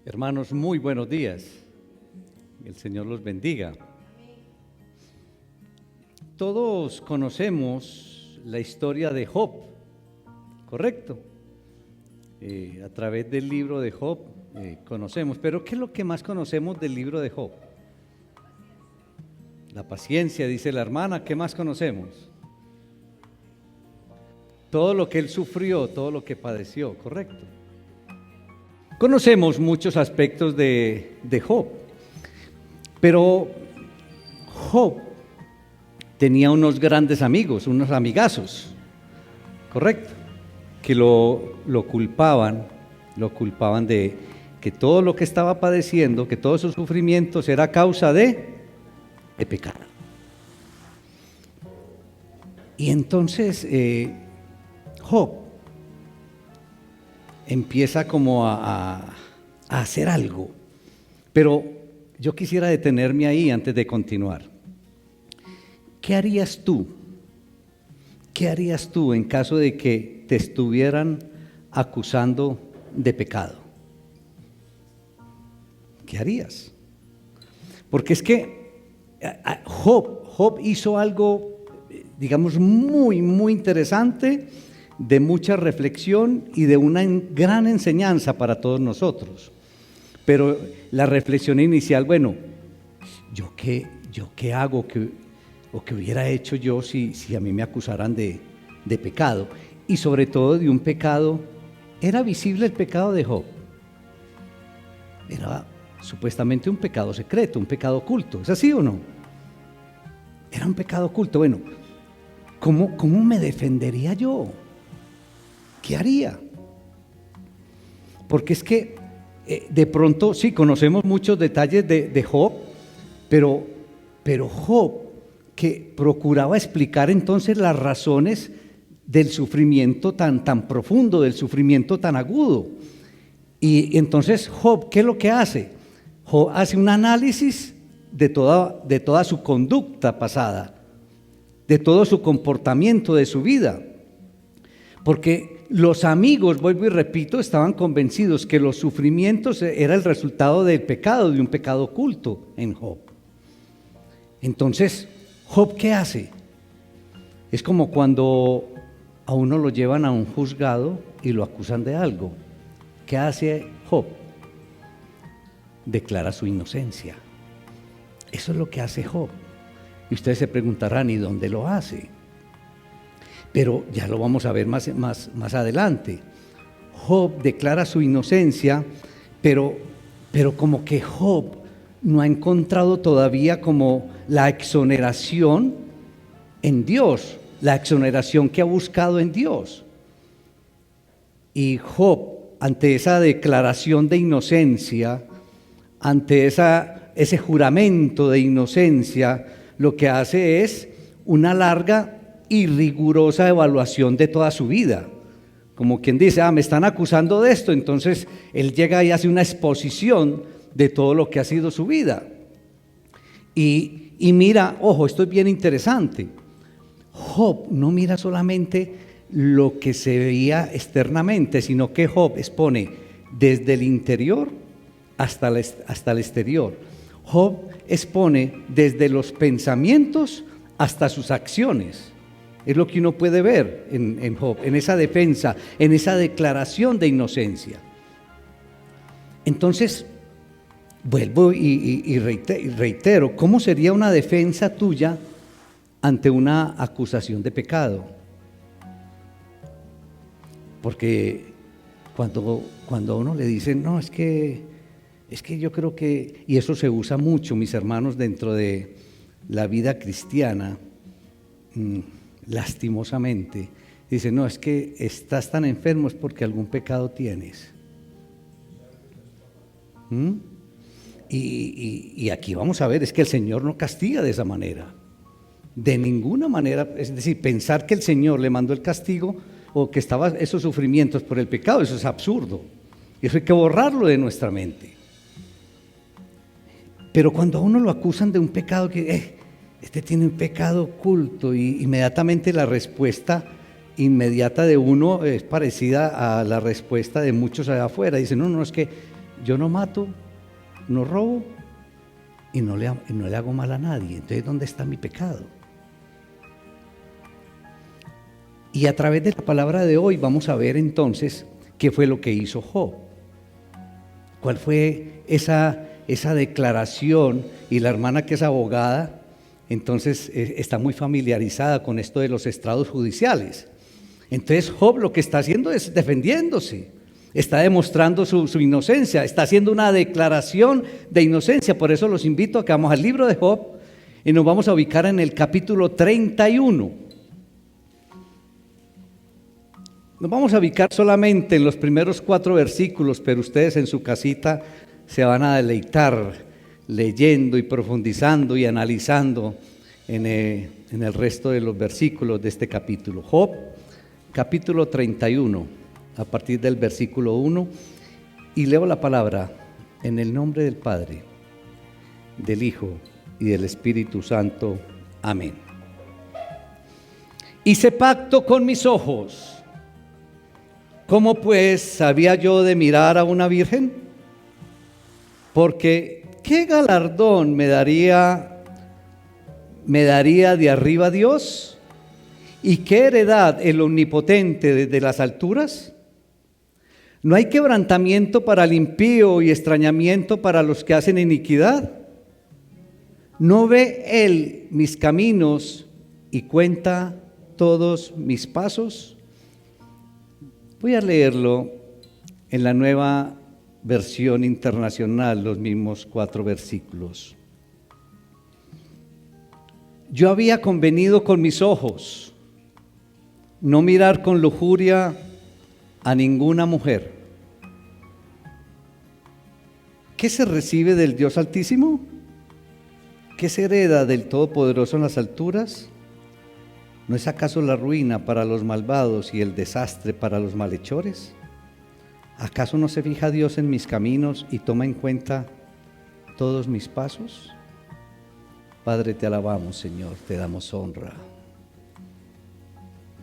Hermanos, muy buenos días. El Señor los bendiga. Todos conocemos la historia de Job, ¿correcto? A través del libro de Job conocemos, pero ¿qué es lo que más conocemos del libro de Job? La paciencia, dice la hermana. ¿Qué más conocemos? Todo lo que él sufrió, todo lo que padeció, ¿correcto? Conocemos muchos aspectos de Job, pero Job tenía unos grandes amigos, unos amigazos, ¿correcto? Que lo culpaban de que todo lo que estaba padeciendo, que todos sus sufrimientos era causa de pecado. Y entonces Job empieza como a hacer algo, pero yo quisiera detenerme ahí antes de continuar. ¿Qué harías tú? ¿Qué harías tú en caso de que te estuvieran acusando de pecado? ¿Qué harías? Porque es que Job hizo algo, digamos, muy, muy interesante, de mucha reflexión y de una gran enseñanza para todos nosotros. Pero la reflexión inicial, bueno, ¿yo qué hago o qué hubiera hecho yo si a mí me acusaran de pecado? Y sobre todo de un pecado. ¿Era visible el pecado de Job? Era supuestamente un pecado secreto, un pecado oculto. ¿Es así o no? Era un pecado oculto. Bueno, ¿cómo me defendería yo? ¿Qué haría? Porque es que de pronto sí conocemos muchos detalles de Job, pero Job, que procuraba explicar entonces las razones del sufrimiento tan profundo, del sufrimiento tan agudo. Y entonces Job, ¿qué es lo que hace? Job hace un análisis de toda su conducta pasada, de todo su comportamiento, de su vida. Porque los amigos, vuelvo y repito, estaban convencidos que los sufrimientos era el resultado del pecado, de un pecado oculto en Job. Entonces, ¿Job qué hace? Es como cuando a uno lo llevan a un juzgado y lo acusan de algo. ¿Qué hace Job? Declara su inocencia. Eso es lo que hace Job. Y ustedes se preguntarán, ¿y dónde lo hace? Pero ya lo vamos a ver más adelante. Job declara su inocencia, pero como que Job no ha encontrado todavía como la exoneración en Dios, la exoneración que ha buscado en Dios. Y Job, ante esa declaración de inocencia, ante ese juramento de inocencia, lo que hace es una larga y rigurosa evaluación de toda su vida. Como quien dice, me están acusando de esto, entonces él llega y hace una exposición de todo lo que ha sido su vida. Y mira, ojo, esto es bien interesante. Job no mira solamente lo que se veía externamente, sino que Job expone desde el interior hasta el exterior. Job expone desde los pensamientos hasta sus acciones. Es lo que uno puede ver en Job, en esa defensa, en esa declaración de inocencia. Entonces, vuelvo y reitero, ¿cómo sería una defensa tuya ante una acusación de pecado? Porque cuando a uno le dicen, no, es que yo creo que, y eso se usa mucho, mis hermanos, dentro de la vida cristiana, lastimosamente, dice, no, es que estás tan enfermo es porque algún pecado tienes. Y aquí vamos a ver, es que el Señor no castiga de esa manera, de ninguna manera. Es decir, pensar que el Señor le mandó el castigo o que estaban esos sufrimientos por el pecado, eso es absurdo, eso hay que borrarlo de nuestra mente. Pero cuando a uno lo acusan de un pecado que este tiene un pecado oculto, y inmediatamente la respuesta inmediata de uno es parecida a la respuesta de muchos allá afuera. Dicen, no, es que yo no mato, no robo y no le hago mal a nadie. Entonces, ¿dónde está mi pecado? Y a través de la palabra de hoy vamos a ver entonces qué fue lo que hizo Job. ¿Cuál fue esa declaración? Y la hermana, que es abogada, entonces está muy familiarizada con esto de los estrados judiciales. Entonces Job lo que está haciendo es defendiéndose, está demostrando su inocencia, está haciendo una declaración de inocencia. Por eso los invito a que vamos al libro de Job y nos vamos a ubicar en el capítulo 31. Nos vamos a ubicar solamente en los primeros 4 versículos, pero ustedes en su casita se van a deleitar leyendo y profundizando y analizando en el resto de los versículos de este capítulo. Job, capítulo 31, a partir del versículo 1, y leo la palabra en el nombre del Padre, del Hijo y del Espíritu Santo. Amén. Hice pacto con mis ojos. ¿Cómo pues había yo de mirar a una virgen? Porque ¿qué galardón me daría de arriba Dios? ¿Y qué heredad el Omnipotente desde las alturas? ¿No hay quebrantamiento para el impío y extrañamiento para los que hacen iniquidad? ¿No ve Él mis caminos y cuenta todos mis pasos? Voy a leerlo en la Nueva Versión Internacional, los mismos 4 versículos. Yo había convenido con mis ojos no mirar con lujuria a ninguna mujer. ¿Qué se recibe del Dios Altísimo? ¿Qué se hereda del Todopoderoso en las alturas? ¿No es acaso la ruina para los malvados y el desastre para los malhechores? ¿Acaso no se fija Dios en mis caminos y toma en cuenta todos mis pasos? Padre, te alabamos, Señor, te damos honra,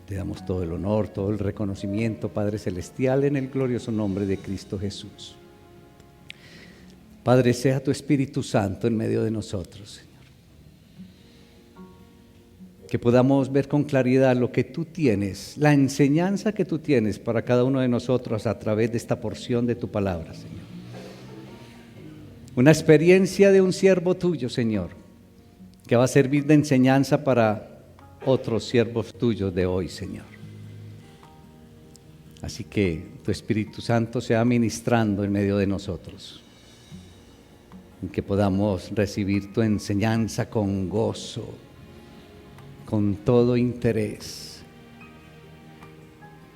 te damos todo el honor, todo el reconocimiento, Padre Celestial, en el glorioso nombre de Cristo Jesús. Padre, sea tu Espíritu Santo en medio de nosotros, Señor. Que podamos ver con claridad lo que tú tienes, la enseñanza que tú tienes para cada uno de nosotros a través de esta porción de tu palabra, Señor. Una experiencia de un siervo tuyo, Señor, que va a servir de enseñanza para otros siervos tuyos de hoy, Señor. Así que tu Espíritu Santo sea ministrando en medio de nosotros, en que podamos recibir tu enseñanza con gozo, con todo interés,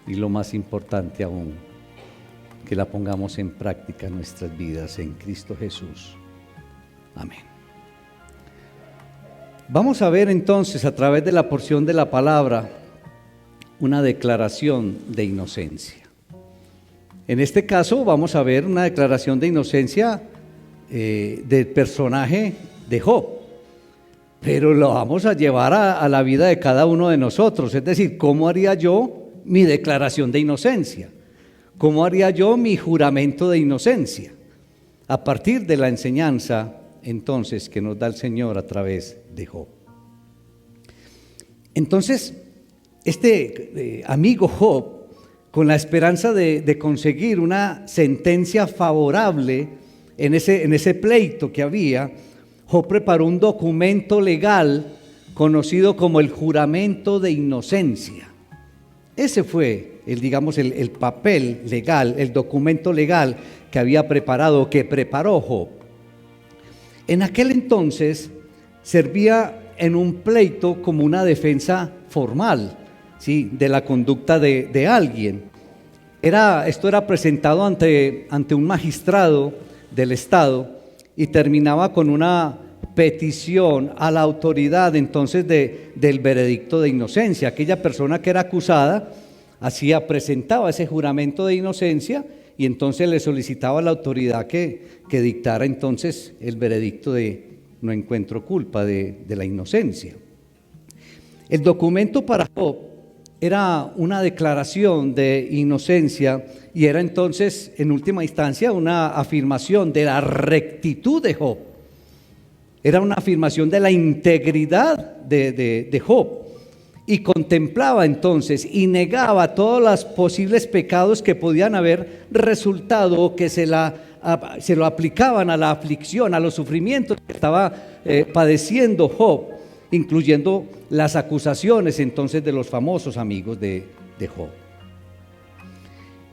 y lo más importante aún, que la pongamos en práctica en nuestras vidas en Cristo Jesús. Amén. Vamos a ver entonces a través de la porción de la palabra una declaración de inocencia. En este caso vamos a ver una declaración de inocencia del personaje de Job. Pero lo vamos a llevar a la vida de cada uno de nosotros. Es decir, ¿cómo haría yo mi declaración de inocencia? ¿Cómo haría yo mi juramento de inocencia? A partir de la enseñanza, entonces, que nos da el Señor a través de Job. Entonces, este amigo Job, con la esperanza de conseguir una sentencia favorable en ese pleito que había, Job preparó un documento legal conocido como el juramento de inocencia. Ese fue el papel legal, el documento legal que había preparado, que preparó Job. En aquel entonces servía en un pleito como una defensa formal, ¿sí?, de la conducta de alguien. Esto era presentado ante un magistrado del Estado y terminaba con una petición a la autoridad entonces del veredicto de inocencia. Aquella persona que era acusada presentaba ese juramento de inocencia y entonces le solicitaba a la autoridad que dictara entonces el veredicto de no encuentro culpa, de la inocencia. El documento para Job era una declaración de inocencia y era entonces, en última instancia, una afirmación de la rectitud de Job. Era una afirmación de la integridad de Job. Y contemplaba entonces y negaba todos los posibles pecados que podían haber resultado o que se lo aplicaban a la aflicción, a los sufrimientos que estaba padeciendo Job, incluyendo las acusaciones entonces de los famosos amigos de Job.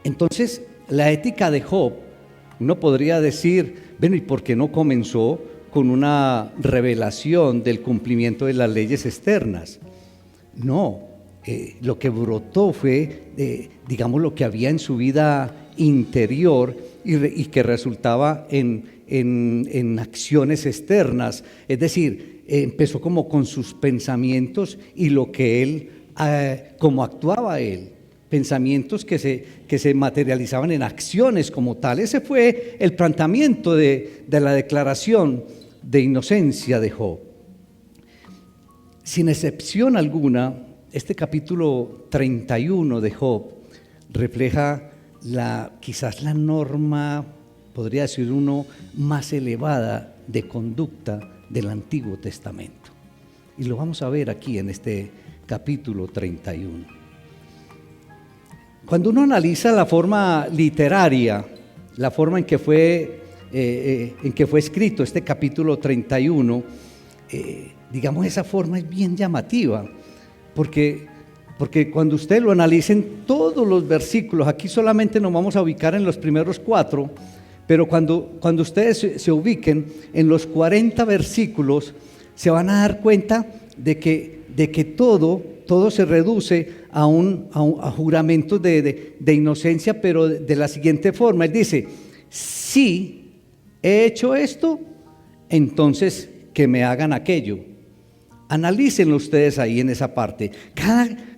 Entonces, la ética de Job, uno podría decir, bueno, ¿y por qué no comenzó con una revelación del cumplimiento de las leyes externas? No, lo que brotó fue, digamos, lo que había en su vida interior y que resultaba en acciones externas. Es decir, empezó como con sus pensamientos y lo que él, como actuaba él, pensamientos que se materializaban en acciones como tal. Ese fue el planteamiento de la declaración de inocencia de Job. Sin excepción alguna, este capítulo 31 de Job refleja quizás la norma, podría decir uno, más elevada de conducta del Antiguo Testamento. Y lo vamos a ver aquí en este capítulo 31. Cuando uno analiza la forma literaria, la forma en que fue escrito este capítulo 31, digamos, esa forma es bien llamativa, porque cuando usted lo analiza en todos los versículos, aquí solamente nos vamos a ubicar en los primeros 4, pero cuando ustedes se ubiquen en los 40 versículos, se van a dar cuenta de que todo se reduce a juramentos de inocencia, pero de la siguiente forma. Él dice, si he hecho esto, entonces que me hagan aquello. Analícenlo ustedes ahí en esa parte.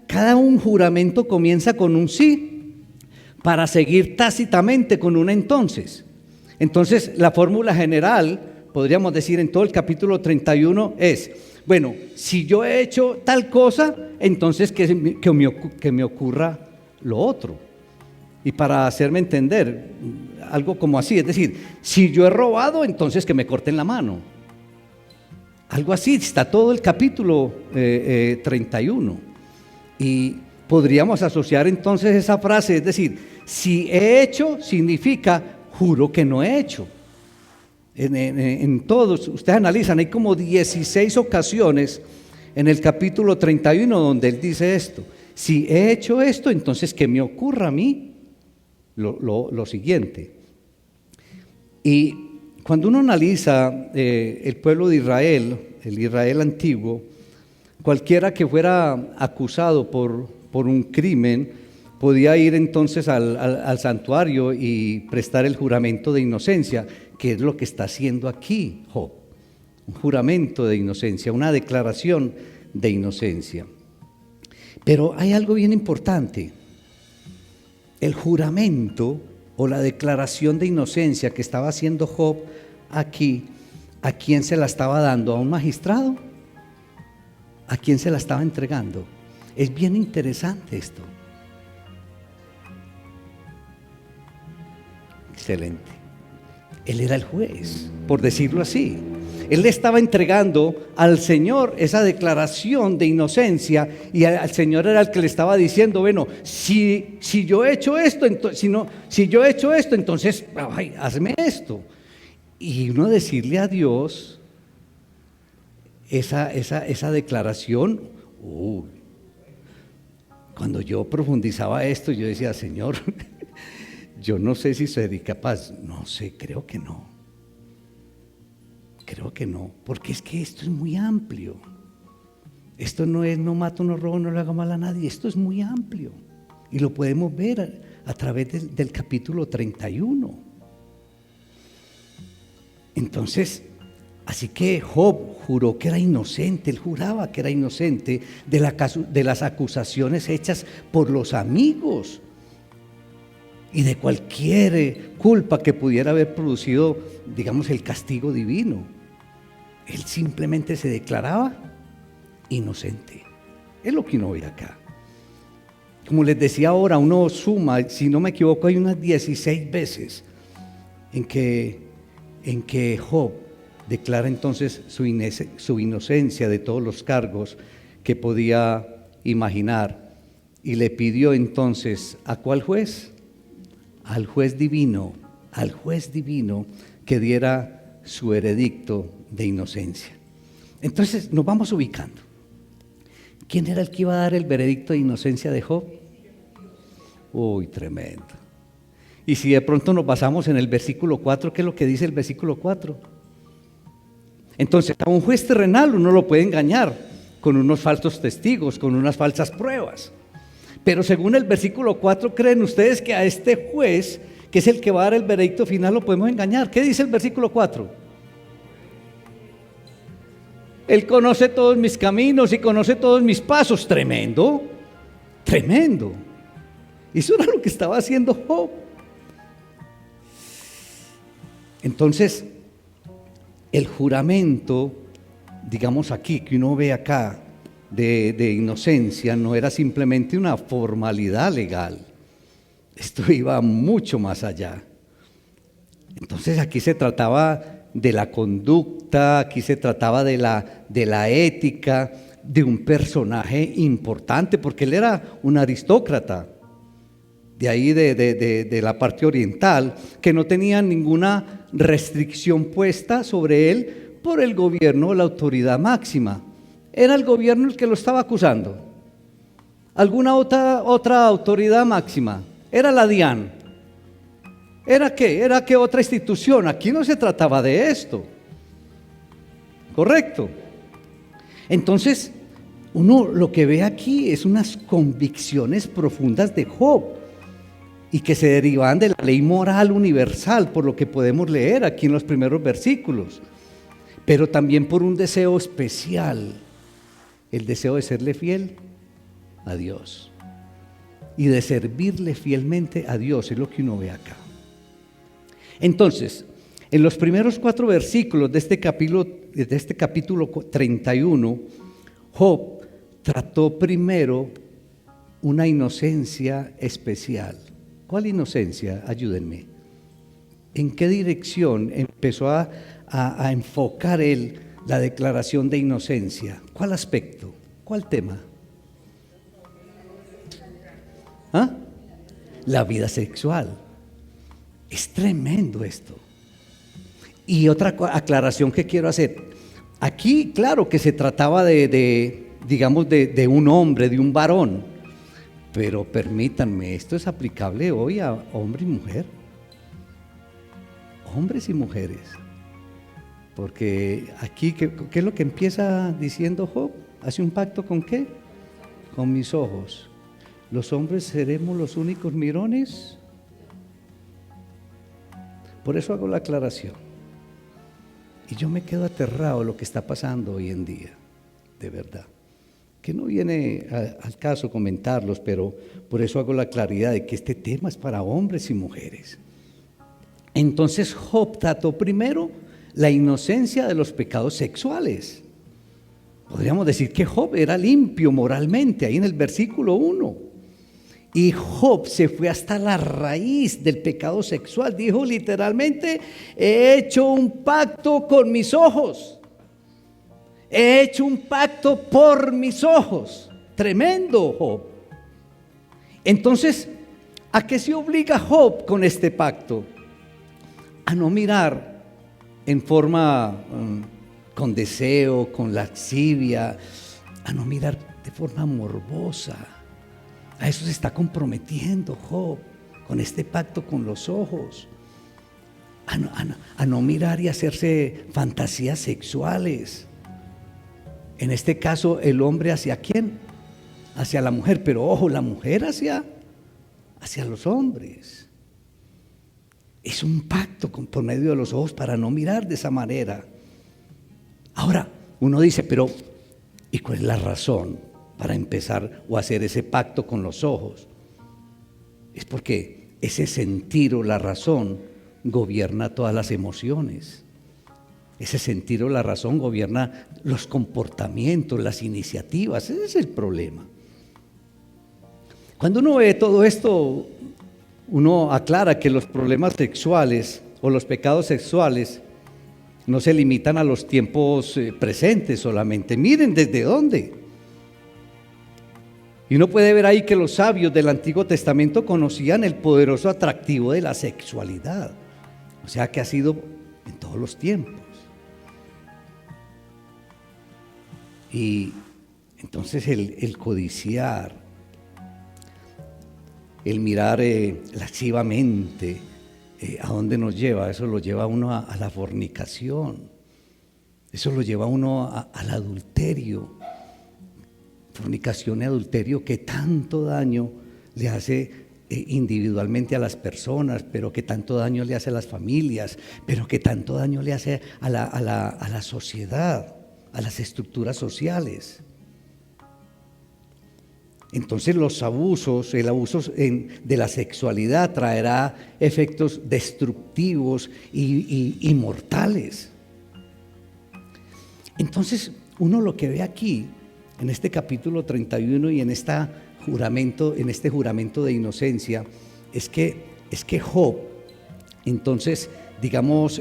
Cada un juramento comienza con un sí para seguir tácitamente con un entonces. Entonces, la fórmula general, podríamos decir en todo el capítulo 31 es, bueno, si yo he hecho tal cosa, entonces que me ocurra lo otro. Y para hacerme entender, algo como así, es decir, si yo he robado, entonces que me corten la mano. Algo así, está todo el capítulo 31. Y podríamos asociar entonces esa frase, es decir, si he hecho, significa juro que no he hecho. En todos, ustedes analizan, hay como 16 ocasiones en el capítulo 31 donde él dice esto. Si he hecho esto, entonces que me ocurra a mí lo siguiente. Y cuando uno analiza el pueblo de Israel, el Israel antiguo, cualquiera que fuera acusado por un crimen podía ir entonces al santuario y prestar el juramento de inocencia, que es lo que está haciendo aquí Job, un juramento de inocencia, una declaración de inocencia. Pero hay algo bien importante, el juramento o la declaración de inocencia que estaba haciendo Job aquí, ¿a quién se la estaba dando? ¿A un magistrado? ¿A quién se la estaba entregando? Es bien interesante esto. Excelente. Él era el juez, por decirlo así. Él le estaba entregando al Señor esa declaración de inocencia y al Señor era el que le estaba diciendo, bueno, si yo he hecho esto, si yo he hecho esto, entonces hazme esto. Y uno decirle a Dios esa declaración, cuando yo profundizaba esto, yo decía, Señor, yo no sé si soy capaz, no sé, creo que no, porque es que esto es muy amplio. Esto no es no mato, no robo, no le haga mal a nadie, esto es muy amplio y lo podemos ver a través del capítulo 31. Entonces, así que Job juró que era inocente, él juraba que era inocente de las acusaciones hechas por los amigos y de cualquier culpa que pudiera haber producido, digamos, el castigo divino. Él simplemente se declaraba inocente. Es lo que uno ve acá. Como les decía ahora, uno suma, si no me equivoco, hay unas 16 veces en que Job declara entonces su inocencia de todos los cargos que podía imaginar, y le pidió entonces, ¿a cuál juez? Al juez divino que diera su veredicto de inocencia. Entonces nos vamos ubicando. ¿Quién era el que iba a dar el veredicto de inocencia de Job? Uy, tremendo. Y si de pronto nos basamos en el versículo 4, ¿qué es lo que dice el versículo 4? Entonces, a un juez terrenal uno lo puede engañar con unos falsos testigos, con unas falsas pruebas. Pero según el versículo 4, ¿creen ustedes que a este juez, que es el que va a dar el veredicto final, lo podemos engañar? ¿Qué dice el versículo 4? Él conoce todos mis caminos y conoce todos mis pasos. Tremendo, tremendo. Eso era lo que estaba haciendo Job. Entonces, el juramento, digamos aquí, que uno ve acá, de inocencia, no era simplemente una formalidad legal. Esto iba mucho más allá. Entonces aquí se trataba de la conducta, aquí se trataba de la ética de un personaje importante, porque él era un aristócrata, de ahí de la parte oriental, que no tenía ninguna restricción puesta sobre él por el gobierno, la autoridad máxima. Era el gobierno el que lo estaba acusando. ¿Alguna otra autoridad máxima? Era la DIAN. ¿Era qué? ¿Era qué otra institución? Aquí no se trataba de esto. ¿Correcto? Entonces, uno lo que ve aquí es unas convicciones profundas de Job y que se derivan de la ley moral universal, por lo que podemos leer aquí en los primeros versículos, pero también por un deseo especial, el deseo de serle fiel a Dios y de servirle fielmente a Dios, es lo que uno ve acá. Entonces, en los primeros 4 versículos de este capítulo 31, Job trató primero una inocencia especial. ¿Cuál inocencia? Ayúdenme. ¿En qué dirección empezó a enfocar él la declaración de inocencia? ¿Cuál aspecto? ¿Cuál tema? ¿Ah? La vida sexual. Es tremendo esto. Y otra aclaración que quiero hacer. Aquí, claro que se trataba digamos, de un hombre, de un varón. Pero permítanme, esto es aplicable hoy a hombre y mujer. Hombres y mujeres. Porque aquí, ¿qué es lo que empieza diciendo Job? ¿Hace un pacto con qué? Con mis ojos. ¿Los hombres seremos los únicos mirones? Por eso hago la aclaración. Y yo me quedo aterrado de lo que está pasando hoy en día, de verdad. Que no viene al caso comentarlos, pero por eso hago la claridad de que este tema es para hombres y mujeres. Entonces Job trató primero la inocencia de los pecados sexuales. Podríamos decir que Job era limpio moralmente, ahí en el versículo 1. Y Job se fue hasta la raíz del pecado sexual. Dijo literalmente: he hecho un pacto con mis ojos. He hecho un pacto por mis ojos. Tremendo, Job. Entonces, ¿a qué se obliga Job con este pacto? A no mirar en forma con deseo, con lascivia, a no mirar de forma morbosa. A eso se está comprometiendo Job con este pacto con los ojos. A no mirar y hacerse fantasías sexuales. En este caso, el hombre ¿hacia quién? Hacia la mujer, pero ojo, la mujer hacia los hombres. Es un pacto por medio de los ojos para no mirar de esa manera. Ahora, uno dice, pero ¿y cuál es la razón para empezar o hacer ese pacto con los ojos? Es porque ese sentir o la razón gobierna todas las emociones. Ese sentir o la razón gobierna los comportamientos, las iniciativas. Ese es el problema. Cuando uno ve todo esto, uno aclara que los problemas sexuales o los pecados sexuales no se limitan a los tiempos presentes solamente. Miren desde dónde. Y uno puede ver ahí que los sabios del Antiguo Testamento conocían el poderoso atractivo de la sexualidad. O sea que ha sido en todos los tiempos. Y entonces el codiciar, el mirar lascivamente, ¿a dónde nos lleva? Eso lo lleva a uno a la fornicación. Eso lo lleva a uno al adulterio. Fornicación y adulterio que tanto daño le hace individualmente a las personas, pero que tanto daño le hace a las familias, pero que tanto daño le hace a la sociedad, a las estructuras sociales. Entonces los abusos, el abuso de la sexualidad traerá efectos destructivos y mortales. Entonces uno lo que ve aquí, en este capítulo 31 y en este juramento de inocencia, es que Job, entonces, digamos,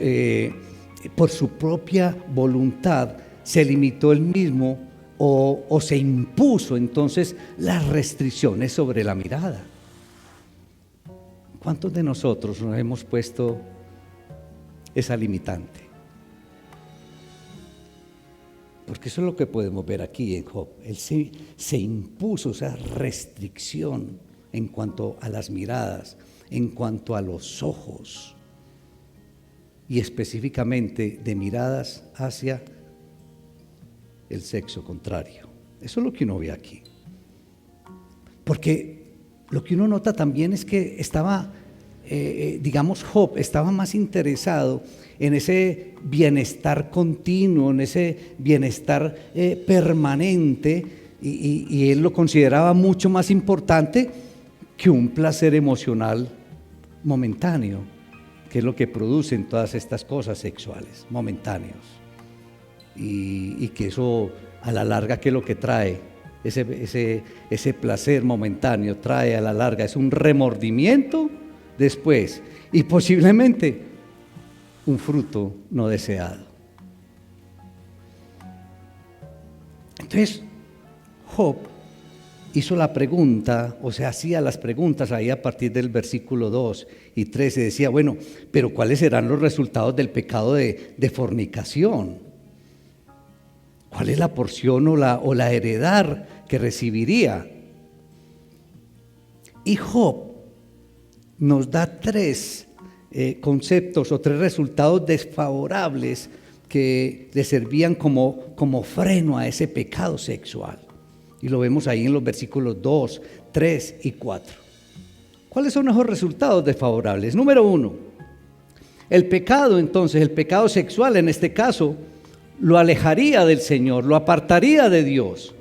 por su propia voluntad, se limitó él mismo o se impuso entonces las restricciones sobre la mirada. ¿Cuántos de nosotros nos hemos puesto esa limitante? Porque eso es lo que podemos ver aquí en Job. Él se impuso esa restricción en cuanto a las miradas, en cuanto a los ojos, y específicamente de miradas hacia el sexo contrario. Eso es lo que uno ve aquí. Porque lo que uno nota también es que estaba, Job estaba más interesado en ese bienestar continuo, en ese bienestar permanente, y él lo consideraba mucho más importante que un placer emocional momentáneo, que es lo que producen todas estas cosas sexuales, momentáneos. Y que eso a la larga, ¿qué es lo que trae? Ese placer momentáneo trae a la larga, es un remordimiento después, y posiblemente un fruto no deseado. Entonces Job hizo la pregunta, o sea, hacía las preguntas ahí a partir del versículo 2 y 3, y decía, bueno, pero ¿cuáles serán los resultados del pecado de fornicación? ¿Cuál es la porción o la heredad que recibiría? Y Job nos da tres conceptos o tres resultados desfavorables que le servían como freno a ese pecado sexual. Y lo vemos ahí en los versículos 2, 3 y 4. ¿Cuáles son esos resultados desfavorables? Número 1, el pecado sexual en este caso, lo alejaría del Señor, lo apartaría de Dios,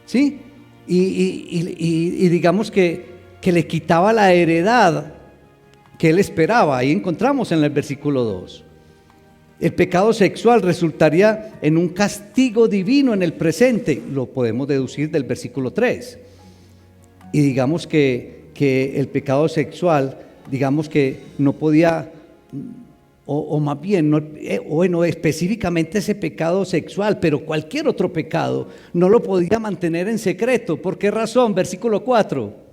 ¿sí? Y digamos que le quitaba la heredad que él esperaba. Ahí encontramos en el versículo 2. El pecado sexual resultaría en un castigo divino en el presente, lo podemos deducir del versículo 3. Y digamos que el pecado sexual, digamos que no podía, o más bien, bueno, específicamente ese pecado sexual, pero cualquier otro pecado, no lo podía mantener en secreto. ¿Por qué razón? Versículo 4.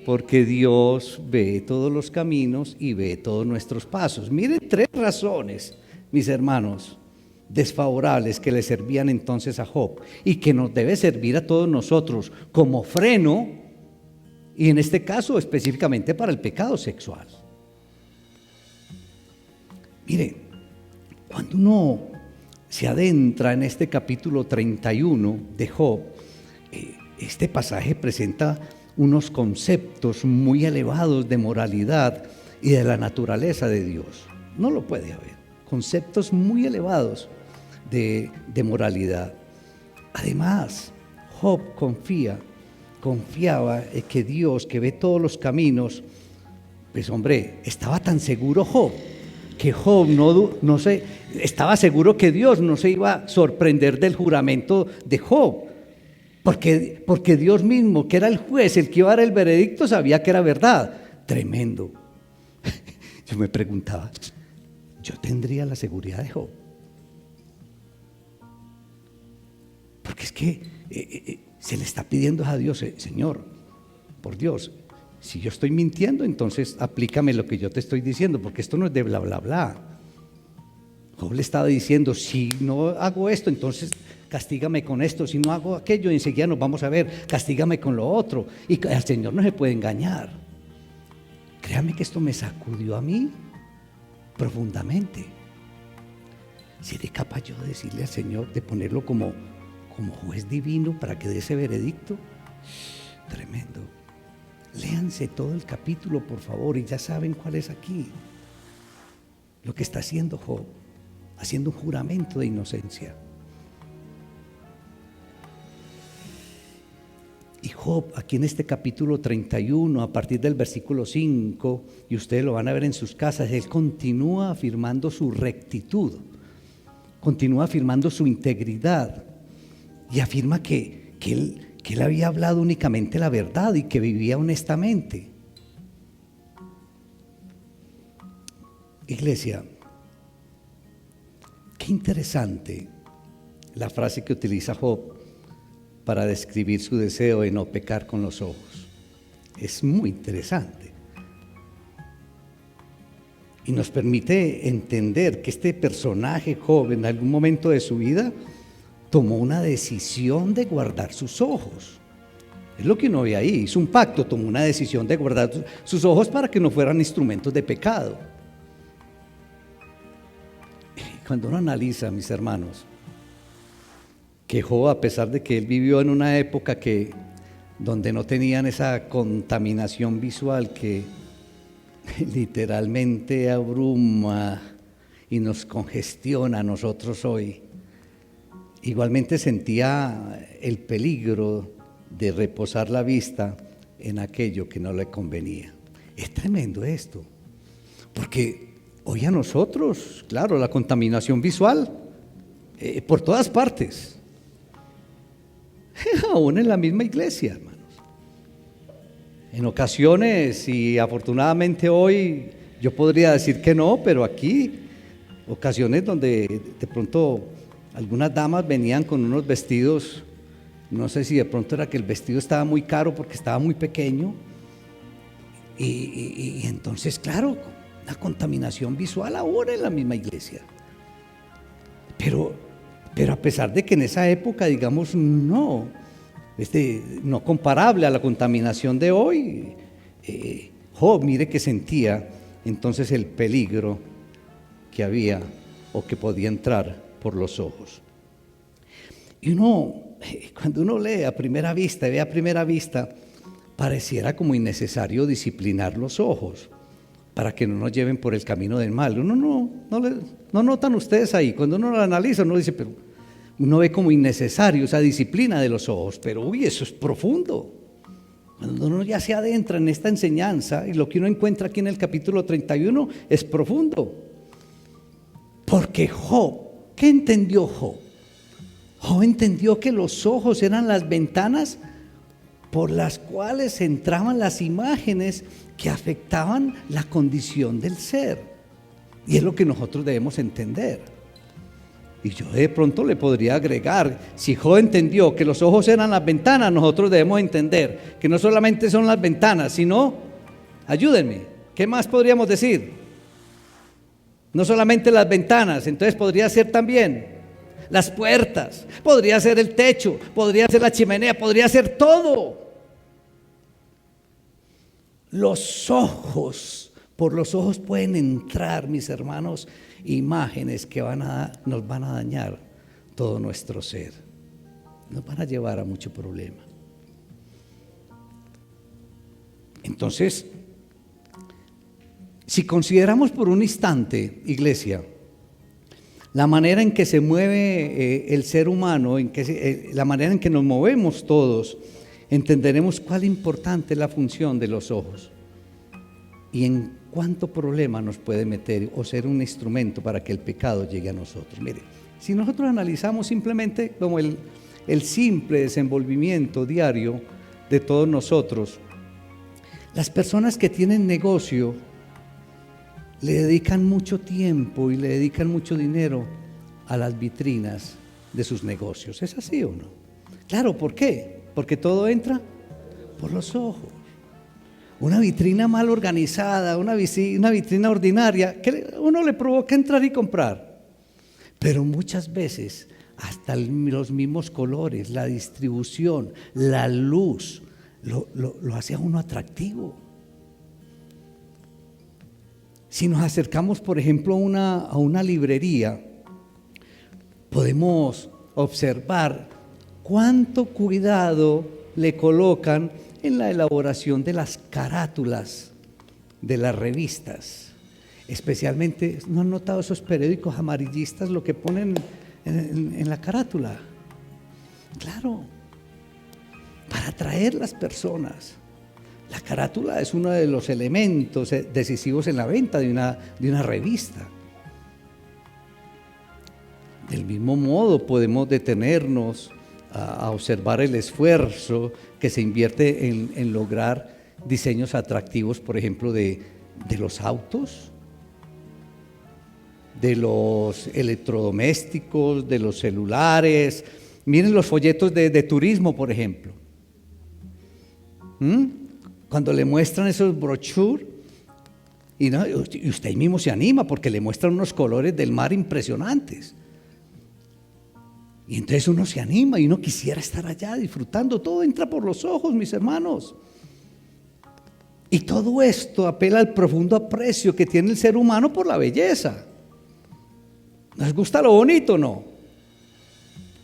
Porque Dios ve todos los caminos y ve todos nuestros pasos. Miren, tres razones, mis hermanos, desfavorables que le servían entonces a Job y que nos debe servir a todos nosotros como freno, y en este caso específicamente para el pecado sexual. Mire, cuando uno se adentra en este capítulo 31 de Job, este pasaje presenta unos conceptos muy elevados de moralidad y de la naturaleza de Dios. No lo puede haber. Conceptos muy elevados de moralidad. Además, Job confiaba en que Dios, que ve todos los caminos, pues hombre, estaba tan seguro Job, que Job estaba seguro que Dios no se iba a sorprender del juramento de Job. Porque Dios mismo, que era el juez, el que iba a dar el veredicto, sabía que era verdad. Tremendo. Yo me preguntaba, ¿yo tendría la seguridad de Job? Porque es que se le está pidiendo a Dios, Señor, por Dios, si yo estoy mintiendo, entonces aplícame lo que yo te estoy diciendo, porque esto no es de bla, bla, bla. Job le estaba diciendo, si no hago esto, entonces castígame con esto, si no hago aquello, enseguida nos vamos a ver, castígame con lo otro. Y al Señor no se puede engañar. Créame que esto me sacudió a mí profundamente. ¿Seré capaz yo de decirle al Señor, de ponerlo como juez divino para que dé ese veredicto? Tremendo. Léanse todo el capítulo, por favor, y ya saben cuál es aquí. Lo que está haciendo Job, haciendo un juramento de inocencia. Y Job, aquí en este capítulo 31, a partir del versículo 5, y ustedes lo van a ver en sus casas, él continúa afirmando su rectitud, continúa afirmando su integridad, y afirma que él había hablado únicamente la verdad y que vivía honestamente. Iglesia, qué interesante la frase que utiliza Job para describir su deseo de no pecar con los ojos. Es muy interesante. Y nos permite entender que este personaje Job en algún momento de su vida tomó una decisión de guardar sus ojos. Es lo que uno ve ahí, hizo un pacto, tomó una decisión de guardar sus ojos para que no fueran instrumentos de pecado. Y cuando uno analiza, mis hermanos, que Job, a pesar de que él vivió en una época donde no tenían esa contaminación visual que literalmente abruma y nos congestiona a nosotros hoy, igualmente sentía el peligro de reposar la vista en aquello que no le convenía. Es tremendo esto, porque hoy a nosotros, claro, la contaminación visual por todas partes, aún en la misma iglesia, hermanos. En ocasiones, y afortunadamente hoy yo podría decir que no, pero aquí, ocasiones donde de pronto algunas damas venían con unos vestidos, no sé si de pronto era que el vestido estaba muy caro porque estaba muy pequeño, y entonces, claro, la contaminación visual ahora en la misma iglesia. Pero a pesar de que en esa época, digamos, no comparable a la contaminación de hoy, Job, mire que sentía entonces el peligro que había o que podía entrar por los ojos. Y cuando uno lee a primera vista, ve a primera vista, pareciera como innecesario disciplinar los ojos para que no nos lleven por el camino del mal. No notan ustedes ahí, cuando uno lo analiza, uno dice, pero uno ve como innecesario esa disciplina de los ojos, pero uy, eso es profundo. Cuando uno ya se adentra en esta enseñanza, y lo que uno encuentra aquí en el capítulo 31 es profundo. Porque Job, ¿qué entendió Job? Job entendió que los ojos eran las ventanas por las cuales entraban las imágenes que afectaban la condición del ser. Y es lo que nosotros debemos entender. Y yo de pronto le podría agregar, si Job entendió que los ojos eran las ventanas, nosotros debemos entender que no solamente son las ventanas, sino, ayúdenme, ¿qué más podríamos decir? No solamente las ventanas, entonces podría ser también las puertas, podría ser el techo, podría ser la chimenea, podría ser todo. Los ojos, por los ojos pueden entrar, mis hermanos, imágenes que nos van a dañar todo nuestro ser, nos van a llevar a mucho problema. Entonces, si consideramos por un instante, iglesia, la manera en que se mueve el ser humano, la manera en que nos movemos todos, entenderemos cuál importante es la función de los ojos y en cuánto problema nos puede meter o ser un instrumento para que el pecado llegue a nosotros. Mire, si nosotros analizamos simplemente como el el simple desenvolvimiento diario de todos nosotros. Las personas que tienen negocio le dedican mucho tiempo y le dedican mucho dinero a las vitrinas de sus negocios. ¿Es así o no? Claro, ¿por qué? Porque todo entra por los ojos. Una vitrina mal organizada, una vitrina ordinaria, que uno le provoca entrar y comprar. Pero muchas veces hasta los mismos colores, la distribución, la luz, lo hace a uno atractivo. Si nos acercamos, por ejemplo, a una librería, podemos observar cuánto cuidado le colocan en la elaboración de las carátulas de las revistas. Especialmente, ¿no han notado esos periódicos amarillistas lo que ponen en la carátula? Claro, para atraer las personas. La carátula es uno de los elementos decisivos en la venta de una revista. Del mismo modo podemos detenernos a observar el esfuerzo que se invierte en lograr diseños atractivos, por ejemplo, de los autos, de los electrodomésticos, de los celulares. Miren los folletos de turismo, por ejemplo. Cuando le muestran esos brochures, y usted mismo se anima porque le muestran unos colores del mar impresionantes. Y entonces uno se anima y uno quisiera estar allá disfrutando. Todo entra por los ojos, mis hermanos. Y todo esto apela al profundo aprecio que tiene el ser humano por la belleza. ¿Nos gusta lo bonito o no?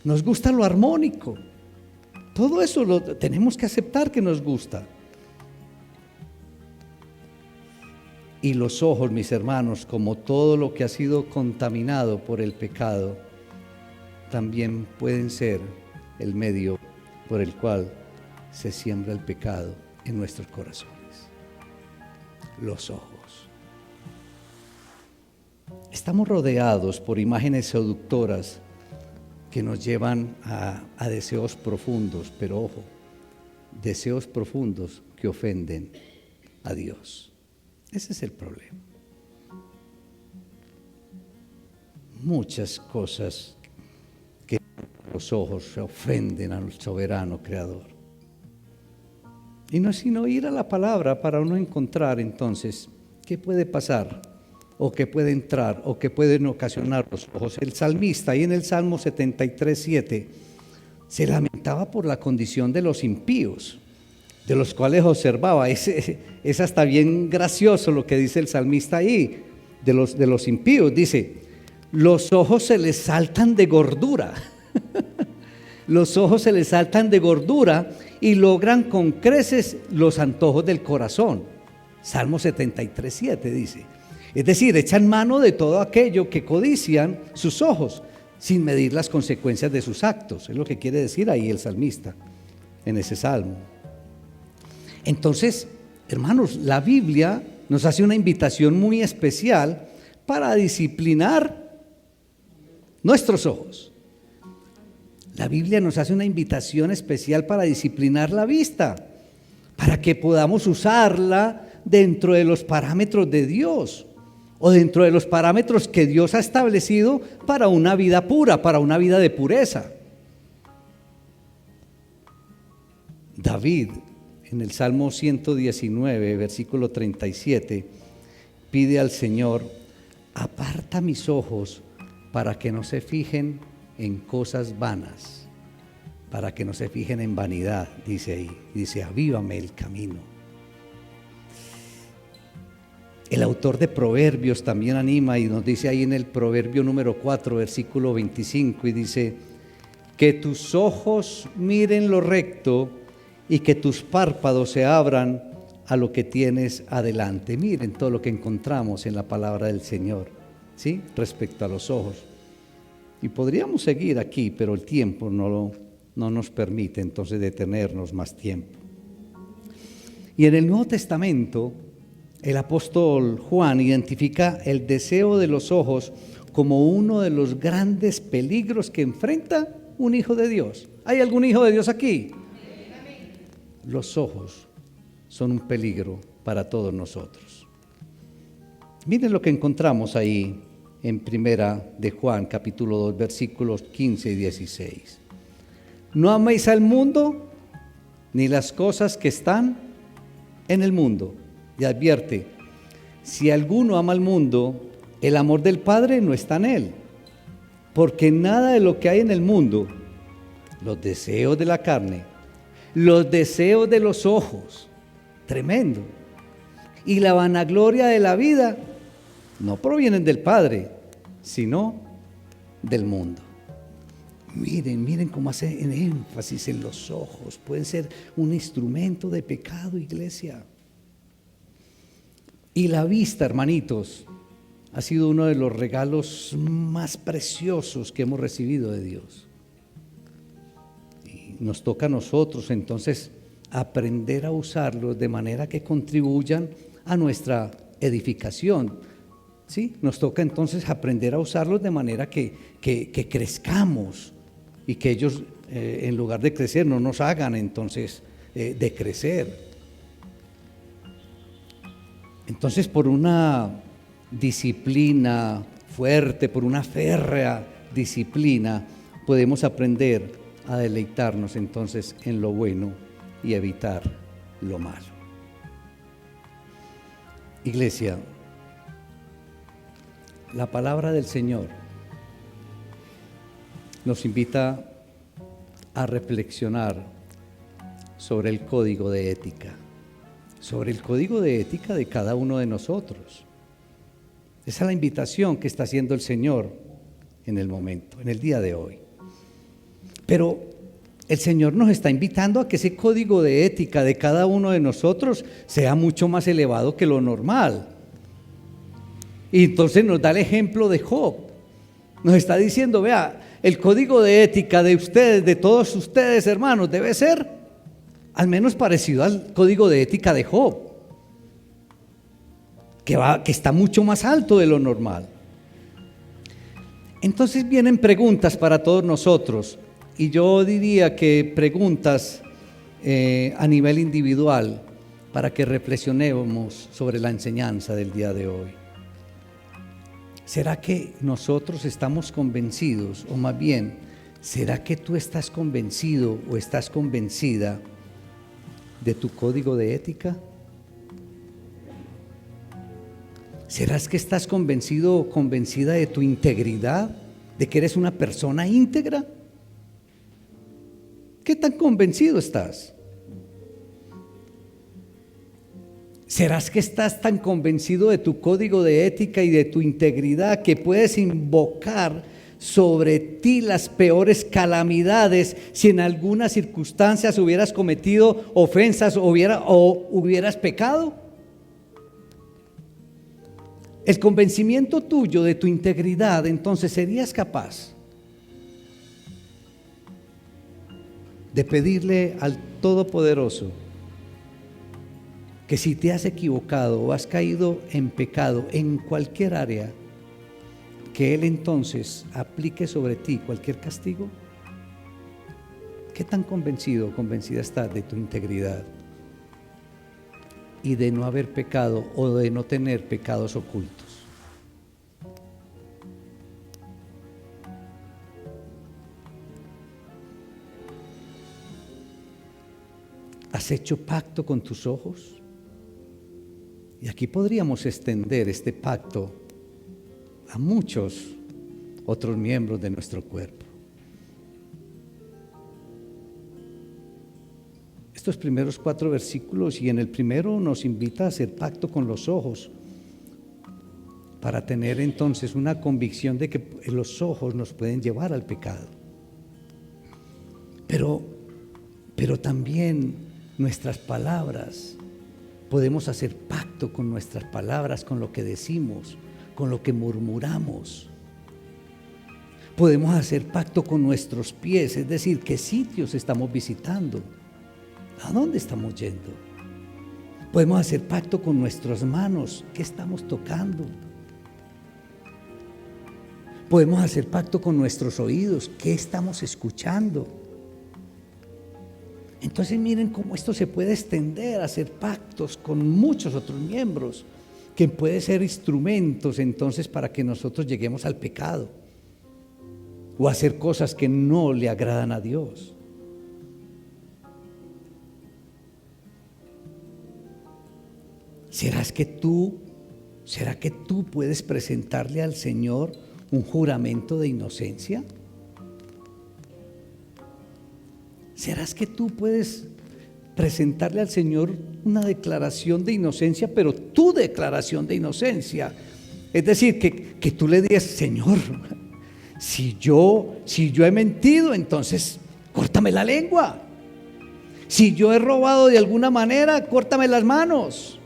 ¿Nos gusta lo armónico? Todo eso lo tenemos que aceptar que nos gusta. Y los ojos, mis hermanos, como todo lo que ha sido contaminado por el pecado, también pueden ser el medio por el cual se siembra el pecado en nuestros corazones. Los ojos. Estamos rodeados por imágenes seductoras que nos llevan a deseos profundos, pero ojo, deseos profundos que ofenden a Dios. Ese es el problema. Muchas cosas que los ojos se ofenden al soberano creador. Y no es sino ir a la palabra para uno encontrar entonces qué puede pasar, o qué puede entrar, o qué pueden ocasionar los ojos. El salmista, ahí en el Salmo 73:7, se lamentaba por la condición de los impíos, de los cuales observaba. Es hasta bien gracioso lo que dice el salmista ahí, de los impíos. Dice: los ojos se les saltan de gordura. Los ojos se les saltan de gordura y logran con creces los antojos del corazón. Salmo 73:7 dice. Es decir, echan mano de todo aquello que codician sus ojos, sin medir las consecuencias de sus actos. Es lo que quiere decir ahí el salmista en ese salmo. Entonces, hermanos, la Biblia nos hace una invitación muy especial para disciplinar nuestros ojos. La Biblia nos hace una invitación especial para disciplinar la vista, para que podamos usarla dentro de los parámetros de Dios, o dentro de los parámetros que Dios ha establecido para una vida pura, para una vida de pureza. David, en el Salmo 119, versículo 37, pide al Señor: aparta mis ojos para que no se fijen en cosas vanas, para que no se fijen en vanidad, dice ahí. Dice: avívame el camino. El autor de Proverbios también anima y nos dice ahí en el Proverbio número 4, versículo 25, y dice: que tus ojos miren lo recto y que tus párpados se abran a lo que tienes adelante. Miren todo lo que encontramos en la palabra del Señor, ¿sí? Respecto a los ojos. Y podríamos seguir aquí, pero el tiempo no nos permite entonces detenernos más tiempo. Y en el Nuevo Testamento, el apóstol Juan identifica el deseo de los ojos como uno de los grandes peligros que enfrenta un hijo de Dios. ¿Hay algún hijo de Dios aquí? Los ojos son un peligro para todos nosotros. Miren lo que encontramos ahí en Primera de Juan, capítulo 2, versículos 15 y 16. No améis al mundo ni las cosas que están en el mundo. Y advierte, si alguno ama al mundo, el amor del Padre no está en él. Porque nada de lo que hay en el mundo, los deseos de la carne, los deseos de los ojos, tremendo, y la vanagloria de la vida, no provienen del Padre, sino del mundo. Miren cómo hace énfasis en los ojos. Pueden ser un instrumento de pecado, iglesia. Y la vista, hermanitos, ha sido uno de los regalos más preciosos que hemos recibido de Dios. Y nos toca a nosotros entonces aprender a usarlos de manera que contribuyan a nuestra edificación. ¿Sí? Nos toca entonces aprender a usarlos de manera que crezcamos y que ellos en lugar de crecer no nos hagan entonces decrecer. Entonces, por una disciplina fuerte, por una férrea disciplina, podemos aprender a deleitarnos entonces en lo bueno y evitar lo malo. Iglesia, la palabra del Señor nos invita a reflexionar sobre el código de ética, de cada uno de nosotros. Esa es la invitación que está haciendo el Señor en el momento, en el día de hoy. Pero el Señor nos está invitando a que ese código de ética de cada uno de nosotros sea mucho más elevado que lo normal. Y entonces nos da el ejemplo de Job. Nos está diciendo, vea, el código de ética de ustedes, de todos ustedes, hermanos, debe ser al menos parecido al código de ética de Job, que está mucho más alto de lo normal. Entonces vienen preguntas para todos nosotros, y yo diría que preguntas a nivel individual para que reflexionemos sobre la enseñanza del día de hoy. ¿Será que nosotros estamos convencidos, o más bien, será que tú estás convencido o estás convencida de tu código de ética? ¿Serás que estás convencido o convencida de tu integridad, de que eres una persona íntegra? ¿Qué tan convencido estás? ¿Serás que estás tan convencido de tu código de ética y de tu integridad que puedes invocar sobre ti las peores calamidades si en algunas circunstancias hubieras cometido ofensas o hubieras pecado? El convencimiento tuyo de tu integridad, entonces, ¿serías capaz de pedirle al Todopoderoso que si te has equivocado o has caído en pecado en cualquier área, que Él entonces aplique sobre ti cualquier castigo? ¿Qué tan convencido o convencida estás de tu integridad y de no haber pecado o de no tener pecados ocultos? ¿Has hecho pacto con tus ojos? Y aquí podríamos extender este pacto a muchos otros miembros de nuestro cuerpo. Estos primeros 4 versículos, y en el primero nos invita a hacer pacto con los ojos, para tener entonces una convicción de que los ojos nos pueden llevar al pecado. Pero también nuestras palabras, podemos hacer pacto con nuestras palabras, con lo que decimos, con lo que murmuramos. Podemos hacer pacto con nuestros pies, es decir, qué sitios estamos visitando, a dónde estamos yendo. Podemos hacer pacto con nuestras manos, qué estamos tocando. Podemos hacer pacto con nuestros oídos, qué estamos escuchando. Entonces miren cómo esto se puede extender a hacer pactos con muchos otros miembros, que puede ser instrumentos entonces para que nosotros lleguemos al pecado o hacer cosas que no le agradan a Dios. ¿Será que tú puedes presentarle al Señor un juramento de inocencia? ¿Será que tú puedes presentarle al Señor una declaración de inocencia, pero tu declaración de inocencia? Es decir, que tú le digas: Señor, si yo he mentido, entonces córtame la lengua. Si yo he robado de alguna manera, córtame las manos.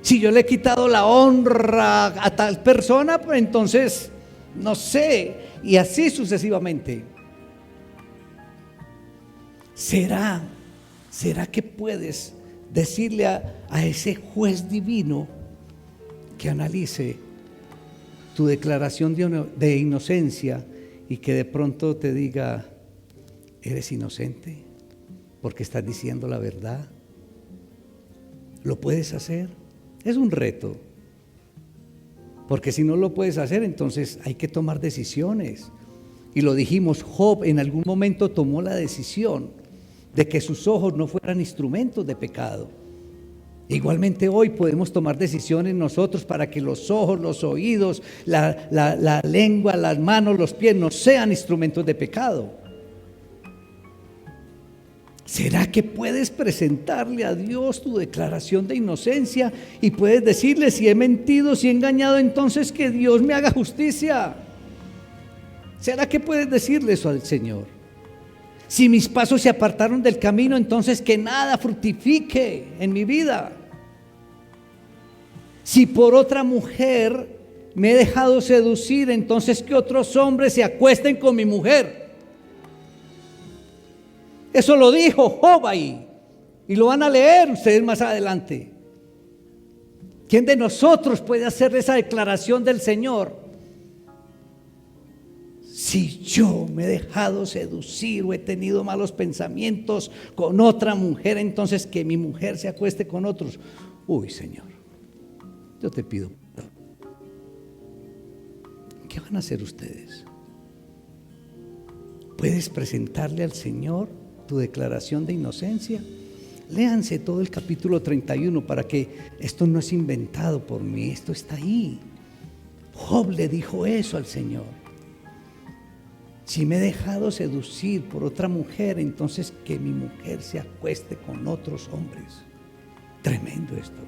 Si yo le he quitado la honra a tal persona, pues entonces, no sé, y así sucesivamente. ¿Será que puedes decirle a ese juez divino que analice tu declaración de inocencia y que de pronto te diga: eres inocente porque estás diciendo la verdad? ¿Lo puedes hacer? Es un reto, porque si no lo puedes hacer, entonces hay que tomar decisiones. Y lo dijimos, Job en algún momento tomó la decisión de que sus ojos no fueran instrumentos de pecado. Igualmente hoy podemos tomar decisiones nosotros para que los ojos, los oídos, la lengua, las manos, los pies no sean instrumentos de pecado. ¿Será que puedes presentarle a Dios tu declaración de inocencia y puedes decirle: si he mentido, si he engañado, entonces que Dios me haga justicia? ¿Será que puedes decirle eso al Señor? Si mis pasos se apartaron del camino, entonces que nada fructifique en mi vida. Si por otra mujer me he dejado seducir, entonces que otros hombres se acuesten con mi mujer. Eso lo dijo Job ahí, y lo van a leer ustedes más adelante. ¿Quién de nosotros puede hacer esa declaración del Señor? Si yo me he dejado seducir o he tenido malos pensamientos con otra mujer, entonces que mi mujer se acueste con otros. Uy, Señor, yo te pido perdón. ¿Qué van a hacer ustedes? ¿Puedes presentarle al Señor tu declaración de inocencia? Léanse todo el capítulo 31 para que esto no es inventado por mí, esto está ahí. Job le dijo eso al Señor: si me he dejado seducir por otra mujer, entonces que mi mujer se acueste con otros hombres. Tremendo esto.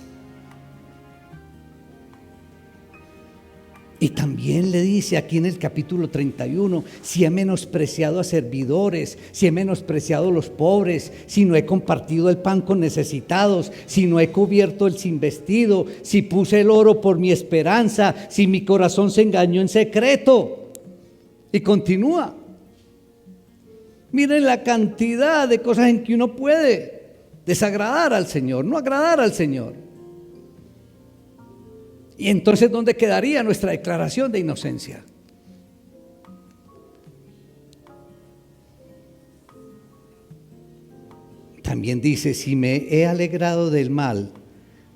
Y también le dice aquí en el capítulo 31, si he menospreciado a servidores, si he menospreciado a los pobres, si no he compartido el pan con necesitados, si no he cubierto el sin vestido, si puse el oro por mi esperanza, si mi corazón se engañó en secreto. Y continúa. Miren la cantidad de cosas en que uno puede desagradar al Señor, no agradar al Señor. Y entonces, ¿dónde quedaría nuestra declaración de inocencia? También dice: si me he alegrado del mal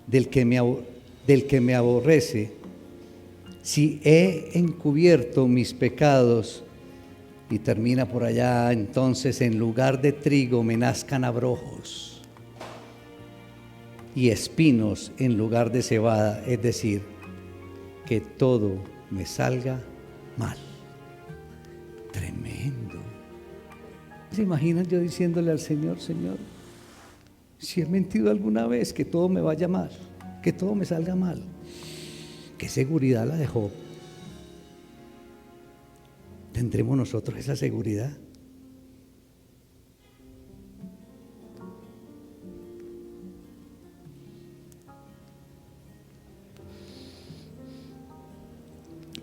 del que me aborrece, si he encubierto mis pecados, y termina por allá, entonces en lugar de trigo me nazcan abrojos y espinos en lugar de cebada, es decir, que todo me salga mal. Tremendo. ¿Se imaginan yo diciéndole al Señor: Señor, si he mentido alguna vez, que todo me vaya mal, que todo me salga mal? ¿Qué seguridad la de Job? ¿Tendremos nosotros esa seguridad?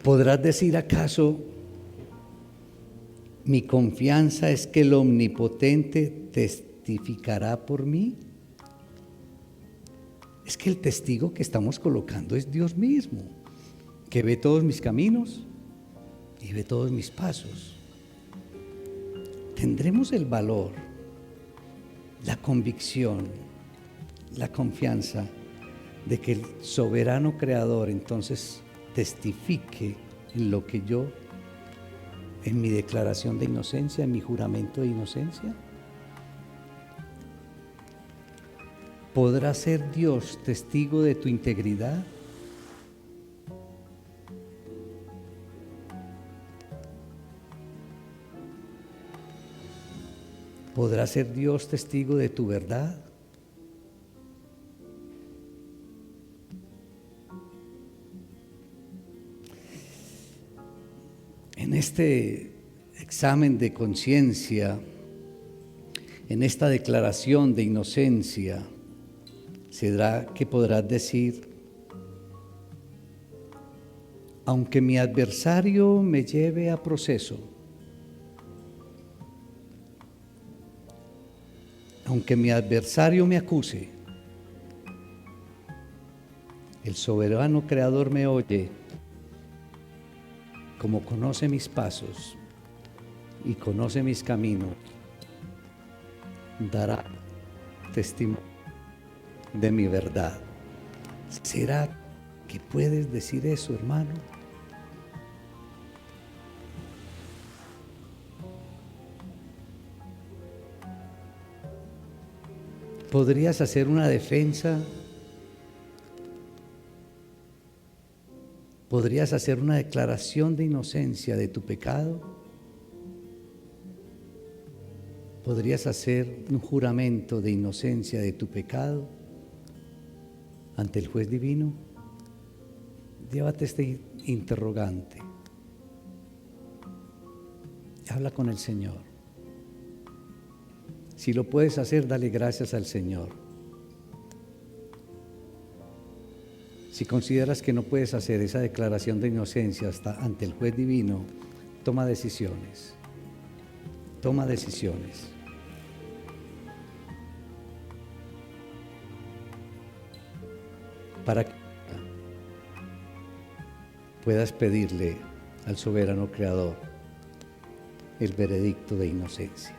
¿Podrás decir acaso: mi confianza es que el Omnipotente testificará por mí? Es que el testigo que estamos colocando es Dios mismo, que ve todos mis caminos y ve todos mis pasos. ¿Tendremos el valor la convicción, la confianza de que el soberano creador entonces testifique en lo que yo, en mi declaración de inocencia, en mi juramento de inocencia? ¿Podrá ser Dios testigo de tu integridad? ¿Podrá ser Dios testigo de tu verdad? En este examen de conciencia, en esta declaración de inocencia, ¿será que podrás decir: aunque mi adversario me lleve a proceso, aunque mi adversario me acuse, el soberano creador me oye, como conoce mis pasos y conoce mis caminos, dará testimonio de mi verdad? ¿Será que puedes decir eso, hermano? ¿Podrías hacer una defensa? ¿Podrías hacer una declaración de inocencia de tu pecado? ¿Podrías hacer un juramento de inocencia de tu pecado ante el juez divino? Llévate este interrogante. Habla con el Señor. Si lo puedes hacer, dale gracias al Señor. Si consideras que no puedes hacer esa declaración de inocencia hasta ante el juez divino, toma decisiones. Toma decisiones. Para que puedas pedirle al soberano creador el veredicto de inocencia.